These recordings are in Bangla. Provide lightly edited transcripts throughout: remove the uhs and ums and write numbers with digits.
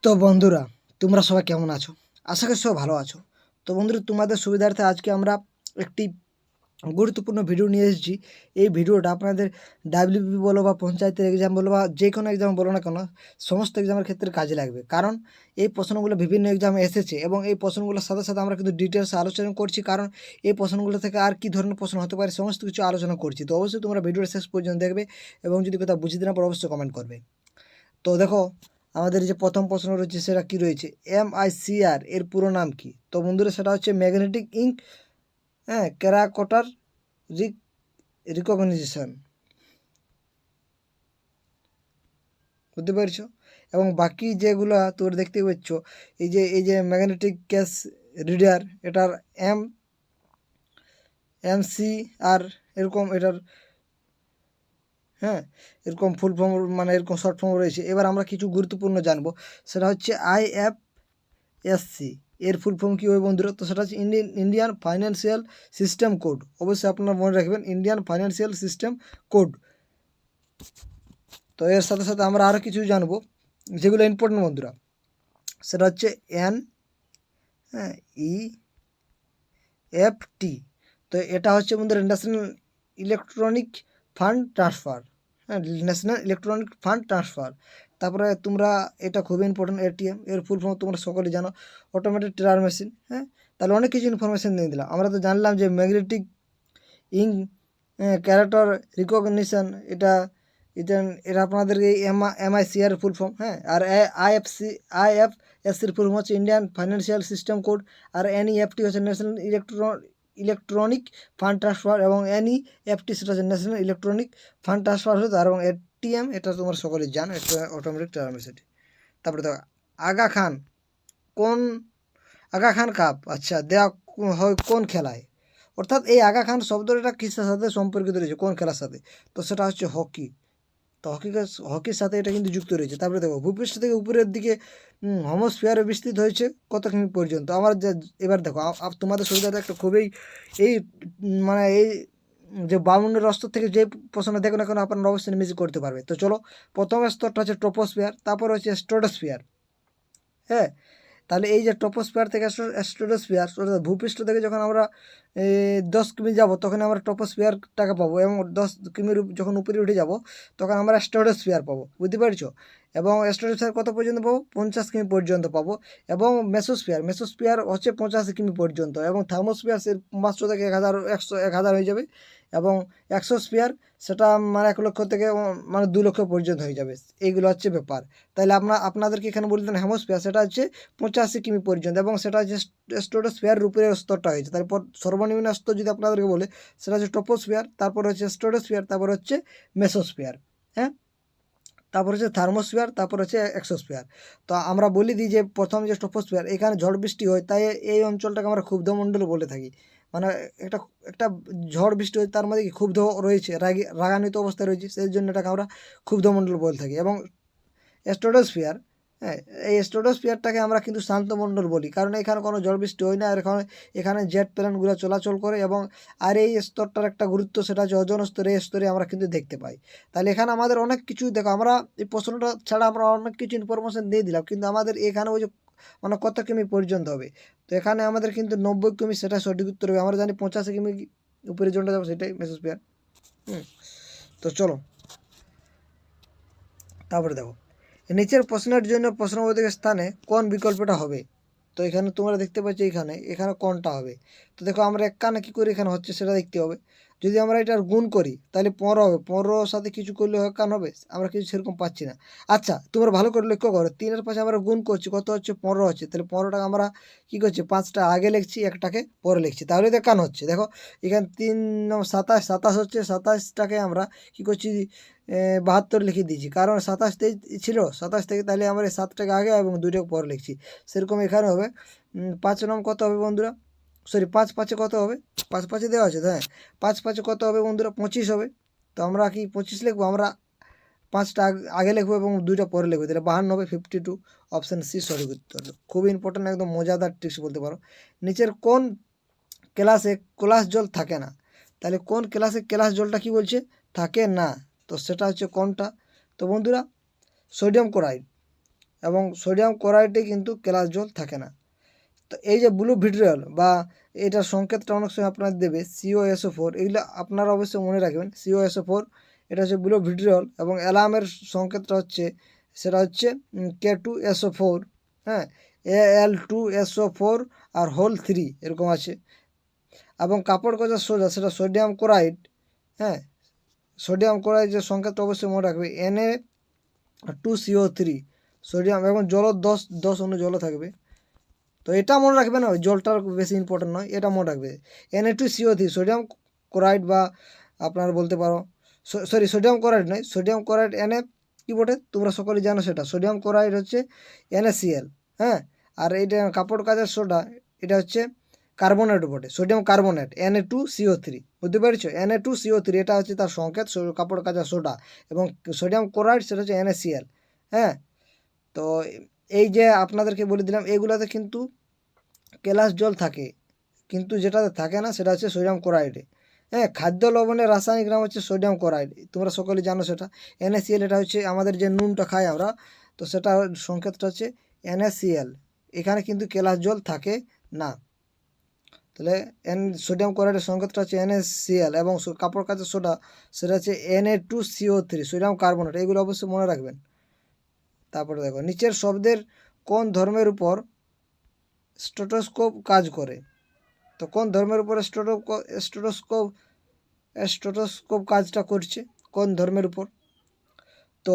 তো বন্ধুরা, তোমরা সবাই কেমন আছো? আশা করি সবাই ভালো আছো। তো বন্ধুরা, তোমাদের সুবিধার্থে আজকে আমরা একটি গুরুত্বপূর্ণ ভিডিও নিয়ে এসেছি। এই ভিডিওটা আপনাদের ডাব্লিউবি বলো বা পঞ্চায়েতের এক্সাম বলো বা যে কোনো এক্সাম বলো না কেন, সমস্ত এক্সামের ক্ষেত্রে কাজে লাগবে। কারণ এই প্রশ্নগুলো বিভিন্ন এক্সামে এসেছে এবং এই প্রশ্নগুলোর সাথে সাথে আমরা কিন্তু ডিটেলস আলোচনা করছি। কারণ এই প্রশ্নগুলো থেকে আর কী ধরনের প্রশ্ন হতে পারে সমস্ত কিছু আলোচনা করছি। তো অবশ্যই তোমরা ভিডিওটা শেষ পর্যন্ত দেখবে এবং যদি কোথাও বুঝতে না পারো অবশ্যই কমেন্ট করবে। তো দেখো, আমাদের যে প্রথম প্রশ্ন রয়েছে সেটা কি রয়েছে, MICR এর পুরো নাম কি? তো বন্ধুরা, সেটা হচ্ছে ম্যাগনেটিক ইঙ্ক ক্যারাকটার রিকগনিশন। বুঝতে পারছো? এবং বাকি যেগুলো তোর দেখতে পাচ্ছ, এই যে ম্যাগনেটিক ক্যাশ রিডার, এটার MCR এরকম এটার, হ্যাঁ, এরকম ফুল ফর্ম মানে এরকম শর্ট ফর্ম রয়েছে। এবার আমরা কিছু গুরুত্বপূর্ণ জানবো। সেটা হচ্ছে IFSC এর ফুল ফর্ম কী হবে বন্ধুরা? তো সেটা হচ্ছে ইন্ডিয়ান ফাইন্যান্সিয়াল সিস্টেম কোড। অবশ্যই আপনারা মনে রাখবেন, ইন্ডিয়ান ফাইন্যান্সিয়াল সিস্টেম কোড। তো এর সাথে সাথে আমরা আরও কিছু জানবো যেগুলো ইম্পর্টেন্ট বন্ধুরা। সেটা হচ্ছে NEFT। তো এটা হচ্ছে বন্ধুরা ন্যাশনাল ইলেকট্রনিক ফান্ড ট্রান্সফার। হ্যাঁ, ন্যাশনাল ইলেকট্রনিক ফান্ড ট্রান্সফার। তারপরে তোমরা, এটা খুবই ইম্পর্টেন্ট, ATM এর ফুল ফর্ম তোমরা সকলেই জানো, অটোমেটেড টেলার মেশিন। হ্যাঁ, তাহলে অনেক কিছু ইনফরমেশান দিয়ে দিলাম। আমরা তো জানলাম যে ম্যাগনেটিক ইঙ্ক ক্যারেক্টার রিকগনিশন, এটা এটা এটা আপনাদেরকে MICR ফুল ফর্ম। হ্যাঁ, আর IFSCর ফুল ফর্ম হচ্ছে ইন্ডিয়ান ফাইন্যান্সিয়াল সিস্টেম কোড। আর NEFT হচ্ছে ন্যাশনাল ইলেকট্রনিক ফান্ড ট্রান্সফার এবং NEFT সেটা হচ্ছে ন্যাশনাল ইলেকট্রনিক ফান্ড ট্রান্সফার হতো। আর এবং ATM এটা তোমরা সকলেই জানো, এটা অটোমেটিক টেলার মেশিন। তারপরে দেখো, আগা খান কোন আগা খান কাপ আচ্ছা দেওয়া হয় কোন খেলায়? অর্থাৎ এই আগা খান শব্দটা কিসের সাথে সম্পর্কিত রয়েছে, কোন খেলার সাথে? তো সেটা হচ্ছে হকি। তো হকির সাথে এটা কিন্তু যুক্ত রয়েছে। তারপরে দেখো, ভূপৃষ্ঠ থেকে উপরের দিকে হোমোস্ফিয়ারে বিস্তৃত হয়েছে কত কিমি পর্যন্ত? আমার যে, এবার দেখো তোমাদের সুবিধাটা একটা খুবই এই মানে এই যে বামুনের স্তর থেকে যে প্রশ্নটা দেখো না কেন আপনারা অবশ্যই মিস করতে পারবে। তো চলো, প্রথম স্তরটা হচ্ছে ট্রপোস্ফিয়ার, তারপর হচ্ছে স্ট্রাটোস্ফিয়ার। হ্যাঁ, তাহলে এই যে ট্রপোস্ফিয়ার থেকে স্ট্রাটোস্ফিয়ার, অর্থাৎ ভূপৃষ্ঠ থেকে যখন আমরা 10 কিমি যাব তখন আমরা ট্রপোস্ফিয়ারটাকে পাবো, এবং 10 কিমির যখন উপরে উঠে যাব তখন আমরা স্ট্রাটোস্ফিয়ার পাবো। বুঝতে পারছো? এবং স্ট্রাটোস্ফিয়ার কত পর্যন্ত পাবো? 50 কিমি পর্যন্ত পাবো। এবং মেসোস্ফিয়ার হচ্ছে 85 কিমি পর্যন্ত। এবং থার্মোস্ফিয়ার সে 500 থেকে 1000 হয়ে যাবে। এবং এক্সোস্ফিয়ার সেটা মানে 1 লক্ষ থেকে মানে 2 লক্ষ পর্যন্ত হয়ে যাবে। এইগুলো হচ্ছে ব্যাপার। তাহলে আপনাদেরকে এখানে বলতেন হেমোস্ফিয়ার, সেটা হচ্ছে 85 কিমি পর্যন্ত, এবং সেটা হচ্ছে স্ট্রাটোস্ফিয়ারের উপরের স্তরটা হয়েছে। তারপর সর্বনিম্ন স্তর যদি আপনাদেরকে বলে, সেটা হচ্ছে ট্রপোস্ফিয়ার, তারপর হচ্ছে স্ট্রাটোস্ফিয়ার, তারপর হচ্ছে মেসোস্ফিয়ার। হ্যাঁ, তারপর হচ্ছে থার্মোস্ফিয়ার, তারপর হচ্ছে এক্সোস্ফিয়ার। তো আমরা বলে দিই যে প্রথম যে ট্রপোস্ফিয়ার, এখানে ঝড় বৃষ্টি হয়, তাই এই অঞ্চলটাকে আমরা ক্ষুব্ধমণ্ডল বলে থাকি। মানে একটা একটা ঝড় বৃষ্টি হয়, তার মধ্যে কি ক্ষুব্ধ রয়েছে, রাগান্বিত অবস্থায় রয়েছে, সেই জন্য এটাকে আমরা ক্ষুব্ধমণ্ডল বলে থাকি। এবং স্ট্রাটোস্ফিয়ার, হ্যাঁ, এই স্ট্রাটোস্ফিয়ারটাকে আমরা কিন্তু শান্তমণ্ডল বলি, কারণ এখানে কোনো ঝড় বৃষ্টি হয় না। আর এখানে জেট প্লেনগুলো চলাচল করে। এবং আর এই স্তরটার একটা গুরুত্ব, সেটা হচ্ছে ওজোন স্তরে, এই স্তরে আমরা কিন্তু দেখতে পাই। তাহলে এখানে আমাদের অনেক কিছু দেখো, আমরা এই প্রশ্নটা ছাড়া আমরা অনেক কিছু ইনফরমেশান দিয়ে দিলাম, কিন্তু আমাদের এখানে ওই যে মানে কত কিমি পর্যন্ত হবে, তো এখানে আমাদের কিন্তু 90 কিমি সেটা সঠিক উত্তর হবে। আমরা জানি 85 কিমি উপরে জোনটা যাবো সেটাই মেসোস্ফিয়ার। তো চলো, তারপরে দেখো, নিচের প্রশ্নের জন্য প্রশ্নবোধকের স্থানে কোন বিকল্পটা হবে? তো এখানে তোমরা দেখতে পাচ্ছ, এখানে কোনটা হবে? তো দেখো, আমরা এক কানে কী করে এখানে হচ্ছে সেটা দেখতে হবে। যদি আমরা এটার গুণ করি তাহলে 15 হবে, 15 সাথে কিছু করলে এক কান হবে, আমরা কিছু সেরকম পাচ্ছি না। আচ্ছা, তোমরা ভালো করে লক্ষ্য করো, 3-এর পাশে আমরা গুণ করছি, কত হচ্ছে? 15 হচ্ছে। তাহলে 15টাকে আমরা কী করছি, 5টা আগে লিখছি, একটাকে পরে লিখছি, তাহলে তো কান হচ্ছে। দেখো, এখানে 3 27, 27 হচ্ছে, 27টাকে আমরা কী করছি, 72 লিখে দিয়েছি, কারণ 27 ছিল 27 থেকে, তাহলে আমরা এই 7টাকে আগে এবং 2টাকে পরে লিখছি। সেরকম এখানে হবে 5 নং কত হবে বন্ধুরা? সরি, 5 5-এ কত হবে? 5 5-এ দেওয়া আছে তো, হ্যাঁ, 5 5-এ কত হবে বন্ধুরা? 25 হবে। তো আমরা কি 25 লিখবো? আমরা 5টা আগে লিখবো এবং 2টা পরে লিখবো, তাহলে 52 হবে, 52। অপশান সি সঠিক উত্তর। খুবই ইম্পর্টেন্ট, একদম মজাদার ট্রিক্স বলতে পারো। নিচের কোন ক্লাসে ক্লাস জল থাকে না? তাহলে কোন ক্লাসে ক্লাস জলটা কি বলছে, থাকে না? তো সেটা হচ্ছে কোনটা? তো বন্ধুরা, সোডিয়াম ক্লোরাইড। এবং সোডিয়াম ক্লোরাইডে কিন্তু কেলাস জল থাকে না। তো এই যে ব্লু ভিট্রিয়ল বা এটার সংকেতটা অনেক সময় আপনার দেবে COSO4, এগুলো আপনারা অবশ্যই মনে রাখবেন। COSO4 এটা হচ্ছে ব্লু ভিট্রিয়ল, এবং অ্যালার্মের সংকেতটা হচ্ছে সেটা হচ্ছে K2SO4, হ্যাঁ, Al2SO4 আর হোল 3 এরকম আছে। এবং কাপড় কাচার সোডা সেটা সোডিয়াম ক্লোরাইড, হ্যাঁ, সোডিয়াম ক্লোরাইডের সংকেতটা অবশ্যই মনে রাখবে Na2CO3, সোডিয়াম, এবং জলও 10 অণু জলও থাকবে। তো এটা মনে রাখবে না, জলটার বেশি ইম্পর্টেন্ট নয়, এটা মনে রাখবে। Na2CO3 সোডিয়াম ক্লোরাইড, বা আপনার বলতে পারো সরি সোডিয়াম ক্লোরাইড নয়, সোডিয়াম ক্লোরাইড Na কী বটে তোমরা সকলেই জানো, সেটা সোডিয়াম ক্লোরাইড হচ্ছে NaCl, হ্যাঁ। আর এইটা কাপড় কাচার সোডা এটা হচ্ছে কার্বনেট বটে, সোডিয়াম কার্বনেট Na2CO3, বুঝতে পেরেছো? Na2CO3 এটা হচ্ছে তার সংকেত কাপড় কাচার সোডা, এবং সোডিয়াম ক্লোরাইড সেটা হচ্ছে NaCl, হ্যাঁ। তো এই যে আপনাদেরকে বলে দিলাম, এগুলাতে কিন্তু কেলাস জল থাকে, কিন্তু যেটাতে থাকে না সেটা হচ্ছে সোডিয়াম ক্লোরাইডে, হ্যাঁ। খাদ্য লবণের রাসায়নিক নাম হচ্ছে সোডিয়াম ক্লোরাইড, তোমরা সকলেই জানো সেটা। NaCl এটা হচ্ছে আমাদের যে নুনটা খাই আমরা, তো সেটা সংকেতটা হচ্ছে NaCl, এখানে কিন্তু কেলাস জল থাকে না। তাহলে সোডিয়াম ক্লোরাইডের সংকেতটা হচ্ছে NaCl, এবং কাপড় কাচের সোডা সেটা হচ্ছে Na2CO3 সোডিয়াম কার্বনেট, এগুলো অবশ্যই মনে রাখবেন। তারপরে দেখো নিচের শব্দের কোন ধর্মের উপর স্টেথোস্কোপ কাজ করে? তো কোন ধর্মের উপরে স্টেথোস্কোপ কাজটা করছে, কোন ধর্মের উপর? তো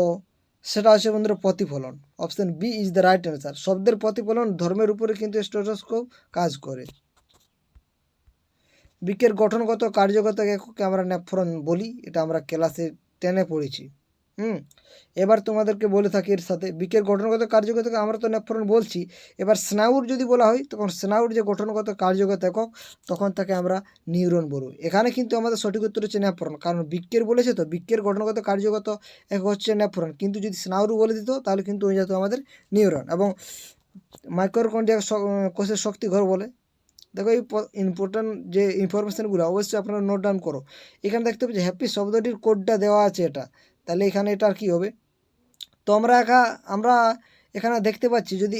সেটা হচ্ছে বন্ধুরা প্রতিফলন। Option B is the right answer. শব্দের প্রতিফলন ধর্মের উপরে কিন্তু স্টেথোস্কোপ কাজ করে। বৃক্কের গঠনগত কার্যগত এককে আমরা নেফ্রন বলি, এটা আমরা ক্লাসে 10-এ পড়েছি। এবার তোমাদেরকে বলে থাকি এর সাথে বৃক্কের গঠনগত কার্যগত আমরা তো নেফ্রন বলছি, এবার স্নায়ুর যদি বলা হয় তখন স্নায়ুর যে গঠনগত কার্যগত একক তখন তাকে আমরা নিউরন বলব। এখানে কিন্তু আমাদের সঠিক উত্তর হচ্ছে নেফ্রন, কারণ বৃক্কের বলেছে তো বৃক্কের গঠনগত কার্যগত একক হচ্ছে নেফ্রন, কিন্তু যদি স্নায়ুর বলে দিত তাহলে কিন্তু হয়ে যেত আমাদের নিউরন। এবং মাইক্রোকন্ড্রিয়া কোষের শক্তি ঘর বলে। দেখো এই ইম্পর্ট্যান্ট যে ইনফরমেশানগুলো অবশ্যই আপনারা নোট ডাউন করো। এখানে দেখতে পাচ্ছি হ্যাপি শব্দটির কোডটা দেওয়া আছে এটা, তাহলে এখানে এটা আর কী হবে? তো আমরা এখানে দেখতে পাচ্ছি যদি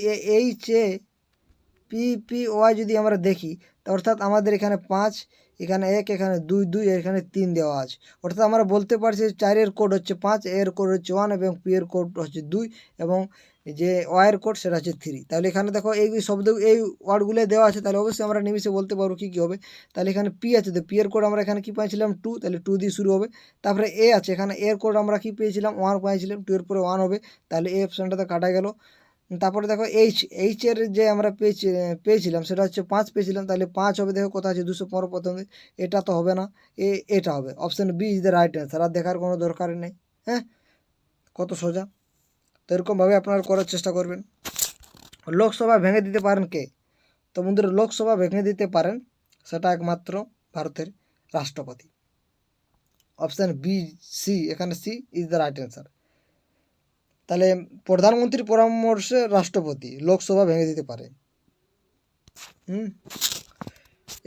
HAPPY যদি আমরা দেখি, অর্থাৎ আমাদের এখানে 5, এখানে 1, এখানে 2, 2, এখানে 3 দেওয়া আছে। অর্থাৎ আমরা বলতে পারছি 4-এর কোড হচ্ছে 5, এর কোড হচ্ছে 1, এবং P এর কোড হচ্ছে 2, এবং যে ওয়াইয়ের কোড সেটা হচ্ছে 3। তাহলে এখানে দেখো এই শব্দ এই ওয়ার্ডগুলো দেওয়া আছে, তাহলে অবশ্যই আমরা নিমিশে বলতে পারবো কী কী হবে। তাহলে এখানে P আছে, তো P এর কোড আমরা এখানে কী পাইছিলাম 2, তাহলে 2 দিয়ে শুরু হবে। তারপরে A আছে, এখানে এর কোড আমরা কী পেয়েছিলাম 1 পাইছিলাম, 2 এর পরে 1 হবে, তাহলে এই অপশানটাতে কাটা গেল। তারপরে দেখো এইচের যে আমরা পেয়েছিলাম সেটা হচ্ছে 5 পেয়েছিলাম, তাহলে 5 হবে। দেখো কোথায় আছে 215 প্রথমে, এটা তো হবে না, এটা হবে। Option B is the right answer, আর দেখার কোনো দরকারই নেই, হ্যাঁ। কত সোজা। তো এরকমভাবে আপনারা করার চেষ্টা করবেন। লোকসভা ভেঙে দিতে পারেন কে? তো বন্ধুরা লোকসভা ভেঙে দিতে পারেন সেটা একমাত্র ভারতের রাষ্ট্রপতি। অপশান বি, সি, এখানে C is the right answer. তাহলে প্রধানমন্ত্রীর পরামর্শে রাষ্ট্রপতি লোকসভা ভেঙে দিতে পারে।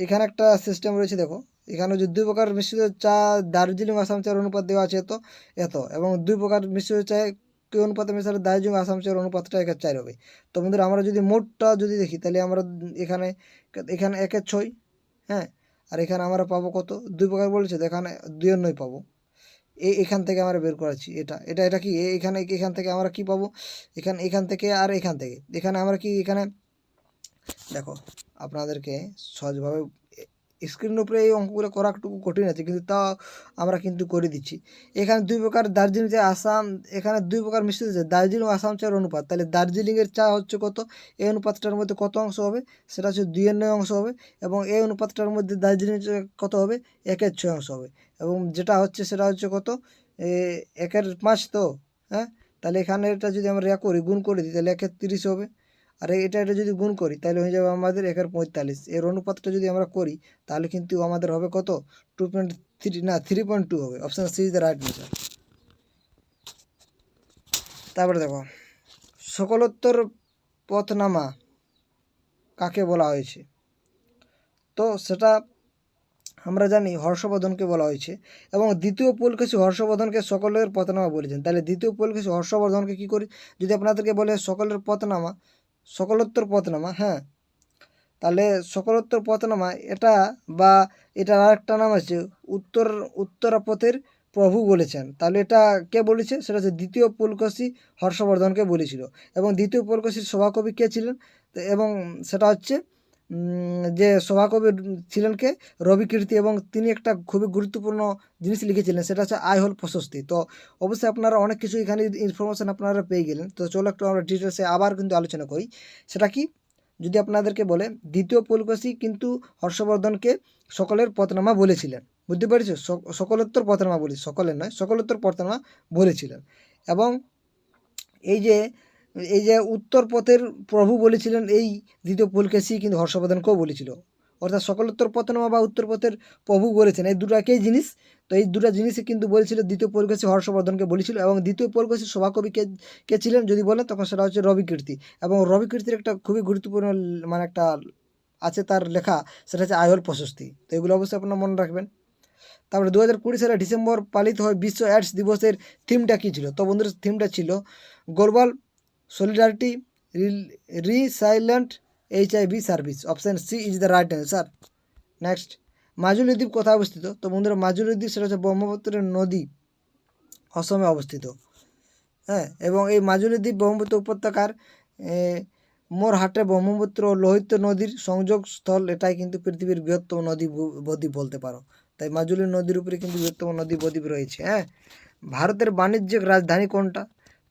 এখানে একটা সিস্টেম রয়েছে, দেখো এখানে যে 2 প্রকার মিশ্রিত চা দার্জিলিং আসাম চার অনুপাত দেওয়া আছে এত, এবং 2 প্রকার মিশ্রিত চায় কী অনুপাতে মেশালে দার্জিলিং আসাম চার অনুপাতটা 1/4 হবে। তো বন্ধুরা আমরা যদি মোটটা যদি দেখি তাহলে আমরা এখানে 1/6, হ্যাঁ। আর এখানে আমরা পাবো কত? 2 প্রকার বলেছে, তো এখানে 2/9 পাবো। এখান থেকে আমরা বের করাচ্ছি এটা কি এখান থেকে আমরা কি পাবো? এখান থেকে আর এখান থেকে এখানে আমরা কি এখানে দেখো আপনাদেরকে সহজভাবে স্ক্রিনের উপরে এই অঙ্কগুলো করা একটু কঠিন আছে, কিন্তু তাও আমরা কিন্তু করে দিচ্ছি। এখানে 2 প্রকার দার্জিলিং চা আসাম, এখানে 2 প্রকার মিশ্রিত দার্জিলিং আসাম চার অনুপাত, তাহলে দার্জিলিংয়ের চা হচ্ছে কত? এই অনুপাতটার মধ্যে কত অংশ হবে? সেটা হচ্ছে 2/9 অংশ হবে, এবং এই অনুপাতটার মধ্যে দার্জিলিং কত হবে? 1/6 অংশ হবে, এবং যেটা হচ্ছে সেটা হচ্ছে কত? 1/5 তো, হ্যাঁ। তাহলে এখানে এটা যদি আমরা করি গুণ করে দিই তাহলে 1/30 হবে, আর এটা যদি গুণ করি তাহলে হয়ে যাবে আমাদের 1/45। এর অনুপাতটা যদি আমরা করি তাহলে কিন্তু আমাদের হবে কত? 2.3 না 3.2 হবে। Option C is the right answer. তারপরে দেখো সকলোত্তর পথনামা কাকে বলা হয়েছে? তো সেটা আমরা জানি হর্ষবর্ধনকে বলা হয়েছে, এবং দ্বিতীয় পুলকেশী হর্ষবর্ধনকে সকলের পথনামা বলেছেন। তাহলে দ্বিতীয় পুলকেশী হর্ষবর্ধনকে কী করি, যদি আপনাদেরকে বলে সকলের পথনামা, সকলোত্তর পথনামা, হ্যাঁ, তাহলে সকলোত্তর পথনামা এটা, বা এটার আরেকটা নাম আছে উত্তরাপথের প্রভু বলেছেন। তাহলে এটা কে বলেছে, সেটা হচ্ছে দ্বিতীয় পুলকেশী হর্ষবর্ধনকে বলেছিল। এবং দ্বিতীয় পুলকেশীর সভাকবি কে ছিলেন, এবং সেটা হচ্ছে যে সভাকবি ছিলেন কে, রবিকীর্তি, এবং তিনি একটা খুবই গুরুত্বপূর্ণ জিনিস লিখেছিলেন, সেটা হচ্ছে আই হল প্রশস্তি। তো অবশ্যই আপনারা অনেক কিছু এখানে ইনফরমেশান আপনারা পেয়ে গেলেন। তো চলো একটু আমরা ডিটেলসে আবার কিন্তু আলোচনা করি। সেটা কি, যদি আপনাদেরকে বলে দ্বিতীয় পুলকেশী কিন্তু হর্ষবর্ধনকে সকলের পথনামা বলেছিলেন, বুঝতে পেরেছো, সকলোত্তর পথনামা বলি, সকলের নয়, সকলোত্তর পথনামা বলেছিলেন। এবং এই যে উত্তর পথের প্রভু বলেছিলেন, এই দ্বিতীয় পুলকেশী কিন্তু হর্ষবর্ধনকেও বলেছিল। অর্থাৎ সকলোত্তর পথনামা বা উত্তর পথের প্রভু বলেছেন, এই দুটো একই জিনিস। তো এই দুটো জিনিসই কিন্তু বলেছিল দ্বিতীয় পুলকেশী হর্ষবর্ধনকে বলেছিল। এবং দ্বিতীয় পুলকেশীর সভাকবি কে ছিলেন যদি বলেন, তখন সেটা হচ্ছে রবিকীর্তি। এবং রবিকীর্তির একটা খুবই গুরুত্বপূর্ণ মানে একটা আছে তার লেখা, সেটা হচ্ছে আই হল প্রশস্তি। তো এগুলো অবশ্যই আপনারা মনে রাখবেন। তারপরে 2020 সালে ডিসেম্বর পালিত হয় বিশ্ব এডস দিবসের থিমটা কী ছিল? তো বন্ধুরা, থিমটা ছিল global solidarity resilient HIV service. Option C is the right answer. Next, Majuli দ্বীপ কোথায় অবস্থিত? তো বন্ধুরা, মাজুলি দ্বীপ সেটা হচ্ছে ব্রহ্মপুত্রের নদী, অসমে অবস্থিত। হ্যাঁ, এবং এই মাজুলি দ্বীপ ব্রহ্মপুত্র উপত্যকার মোরহাটে ব্রহ্মপুত্র ও লোহিত নদীর সংযোগ স্থল। এটাই কিন্তু পৃথিবীর বৃহত্তম নদী বদ্বীপ বলতে পারো। তাই মাজুলি নদীর উপরে কিন্তু বৃহত্তম নদী বদ্বীপ রয়েছে। হ্যাঁ, ভারতের বাণিজ্যিক রাজধানী কোনটা?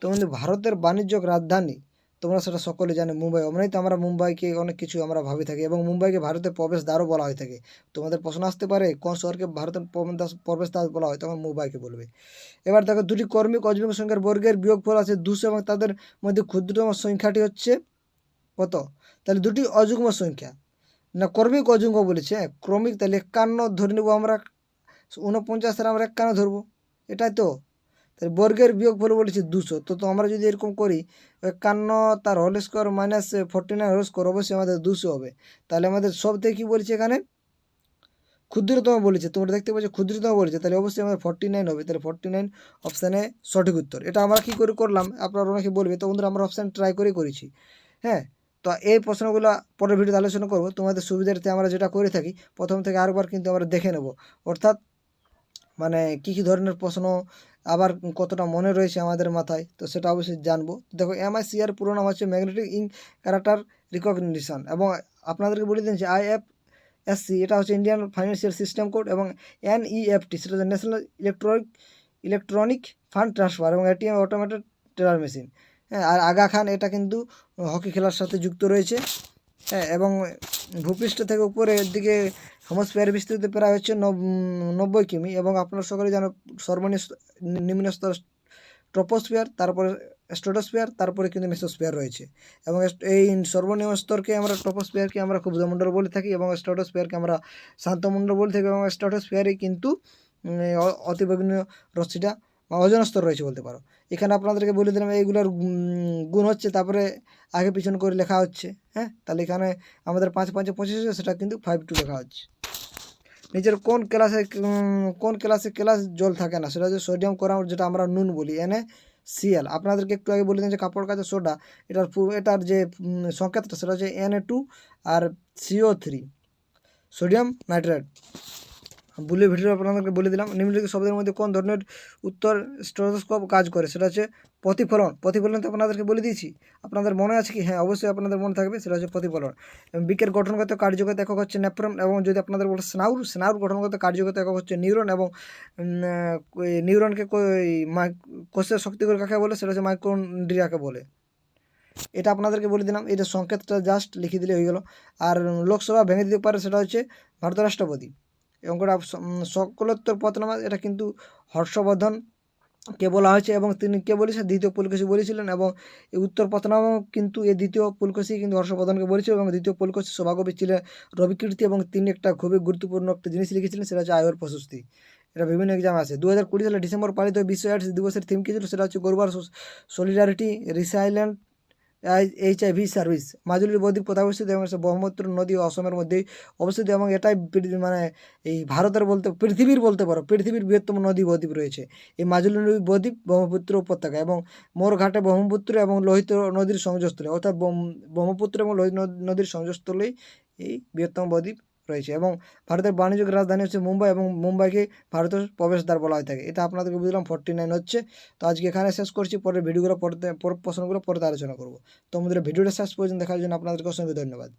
তো কিন্তু ভারতের বাণিজ্যিক রাজধানী তোমরা সেটা সকলে জানো, মুম্বাই। অমনি তো আমরা মুম্বাইকে অনেক কিছু আমরা ভাবে থাকি, এবং মুম্বাইকে ভারতের প্রবেশদ্বারও বলা হয়ে থাকে। তোমাদের প্রশ্ন আসতে পারে কোন শহরকে ভারতের প্রবেশদ্বার বলা হয়, তখন মুম্বাইকে বলবে। এবার দেখো, দুটি কর্মিক অজমিক সংখ্যার বর্গের বিয়োগফল আছে 200, এবং তাদের মধ্যে ক্ষুদ্রতম সংখ্যাটি হচ্ছে কত? তাহলে দুটি অযুগ্ম সংখ্যা, না কর্মিক অযুগ্ম বলেছে, ক্রমিক, তাহলে 51 ধরে নেবো আমরা, 49 আমরা 51 ধরবো, এটাই তো। তাহলে বর্গের বিয়োগফল বলেছে 200। তো আমরা যদি এরকম করি, 51 তার whole square minus 49 whole square, অবশ্যই আমাদের 200 হবে। তাহলে আমাদের সব থেকে কী বলেছে এখানে, ক্ষুদ্রতম বলেছে। তোমরা দেখতে পাচ্ছ ক্ষুদ্রতম বলেছে, তাহলে অবশ্যই আমাদের 49 হবে। তাহলে 49 অপশানে সঠিক উত্তর। এটা আমরা কী করে করলাম, আপনারা অনেকে বলবে, তো বন্ধুরা আমরা অপশান ট্রাই করে করেছি। হ্যাঁ, তো এই প্রশ্নগুলো পরের ভিডিওতে আলোচনা করব। তোমাদের সুবিধার্থে আমরা যেটা করে থাকি, প্রথম থেকে আরেকবার কিন্তু আমরা দেখে নেব, অর্থাৎ মানে কী কী ধরনের প্রশ্ন আবার কতটা মনে রয়েছে আমাদের মাথায়, তো সেটা অবশ্যই জানবো। দেখো, MICR পুরো নাম হচ্ছে ম্যাগনেটিক ইঙ্ক ক্যারেক্টার রিকগনিশন। এবং আপনাদেরকে বলে দিন যে IFSC এটা হচ্ছে ইন্ডিয়ান ফাইন্যান্সিয়াল সিস্টেম কোড, এবং NEFT সেটা হচ্ছে ন্যাশনাল ইলেকট্রনিক ফান্ড ট্রান্সফার, এবং ATM অটোমেটেড টেলার মেশিন। হ্যাঁ, আর আগা খান এটা কিন্তু হকি খেলার সাথে যুক্ত রয়েছে। হ্যাঁ, এবং ভূপৃষ্ঠ থেকে উপরের দিকে হেমস্ফিয়ার বিস্তৃত প্রায় হচ্ছে 90 কিমি। এবং আপনারা সকলে জানো নিম্ন স্তর ট্রপোস্ফিয়ার, তারপরে স্ট্রাটোস্ফিয়ার, তারপরে কিন্তু মেসোস্ফিয়ার রয়েছে। এবং এই সর্বনিম্ন স্তরকে আমরা, ট্রপোস্ফিয়ারকে আমরা ক্ষুদ্রমণ্ডল বলে থাকি, এবং স্ট্রাটোস্ফিয়ারকে আমরা শান্তমণ্ডল বলে থাকি। এবং স্ট্রাটোস্ফিয়ারে কিন্তু অতিবেগুনি রশ্মিটা বা ওজোন স্তর রয়েছে বলতে পারো। এখানে আপনাদেরকে বলে দিলাম এইগুলোর গুণ হচ্ছে, তারপরে আগে পিছন করে লেখা হচ্ছে। হ্যাঁ, তাহলে এখানে আমাদের 5 5 25, সেটা কিন্তু 5 2 লেখা হচ্ছে। নিচের কোন ক্লাসে জল থাকে না? সেটা হচ্ছে সোডিয়াম ক্লোরাইড, যেটা আমরা নুন বলি, NaCl। আপনাদেরকে একটু আগে বলে দিন যে কাপড় কাচা সোডা, এটার যে সংকেতটা সেটা হচ্ছে Na2 আর CO3, সোডিয়াম নাইট্রেট। বুলের ভিডিও আপনাদেরকে বলে দিলাম। নিম্নলিখিত শব্দের মধ্যে কোন ধরনের উত্তর স্টেথোস্কোপ কাজ করে? সেটা হচ্ছে প্রতিফলন। প্রতিফলন তো আপনাদেরকে বলে দিয়েছি, আপনাদের মনে আছে কি? হ্যাঁ, অবশ্যই আপনাদের মনে থাকবে, সেটা হচ্ছে প্রতিফলন। বৃক্কের গঠনগত কার্যগত একক হচ্ছে নেফ্রন। এবং যদি আপনাদের বলে স্নায়ুর গঠনগত কার্যগত একক হচ্ছে নিউরন। এবং নিউরনকে কোষের শক্তিকর কাকে বলে? সেটা হচ্ছে মাইক্রোন্ড্রিয়াকে বলে। এটা আপনাদেরকে বলে দিলাম, এটা সংকেতটা জাস্ট লিখে দিলে হয়ে গেল। আর লোকসভা ভেঙে দিতে পারে, সেটা হচ্ছে ভারতের রাষ্ট্রপতি। এবং সকলোত্তর পথনামা, এটা কিন্তু হর্ষবর্ধনকে বলা হয়েছে, এবং তিনি কে বলেছেন? দ্বিতীয় পুলকেশী বলেছিলেন। এবং এই উত্তর পথনামা কিন্তু এই দ্বিতীয় পুলকেশী কিন্তু হর্ষবর্ধনকে বলেছিল, এবং দ্বিতীয় পুলকেশী সভাকবি ছিলেন রবিকীর্তি। এবং তিনি একটা খুবই গুরুত্বপূর্ণ একটা জিনিস লিখেছিলেন, সেটা হচ্ছে আই হল প্রশস্তি। এটা বিভিন্ন এক্সাম আছে। 2020 সালে ডিসেম্বর পালিত বিশ্ব এডস দিবসের থিম কী ছিল? সেটা হচ্ছে global solidarity resilient HIV service. মাজুলির বদ্বীপ কোথায় অবস্থিত এবং ব্রহ্মপুত্র নদী ও অসমের মধ্যেই অবস্থিত এবং এটাই মানে এই ভারতের বলতে পৃথিবীর বলতে পারো পৃথিবীর বৃহত্তম নদী বদ্বীপ রয়েছে এই মাজুলি নদী বদ্বীপ ব্রহ্মপুত্র উপত্যকা এবং মোরঘাটে ব্রহ্মপুত্র এবং লোহিত নদীর সংযোগস্থলে অর্থাৎ ব্রহ্মপুত্র এবং লোহিত নদীর সংযোগস্থলেই এই বৃহত্তম বদ্বীপ রয়েছে এবং ভারতের বাণিজ্যিক রাজধানী হচ্ছে মুম্বাই এবং মুম্বাইকে ভারতের প্রবেশদ্বার বলা হয়ে থাকে। এটা আপনাদেরকে বুঝলাম 49 হচ্ছে। তো আজকে এখানে শেষ করছি, পরের ভিডিওগুলো পরের প্রশ্নগুলো পরে আলোচনা করবো। তো আমাদের ভিডিওটা শেষ পর্যন্ত দেখার জন্য আপনাদেরকে অসংখ্য ধন্যবাদ।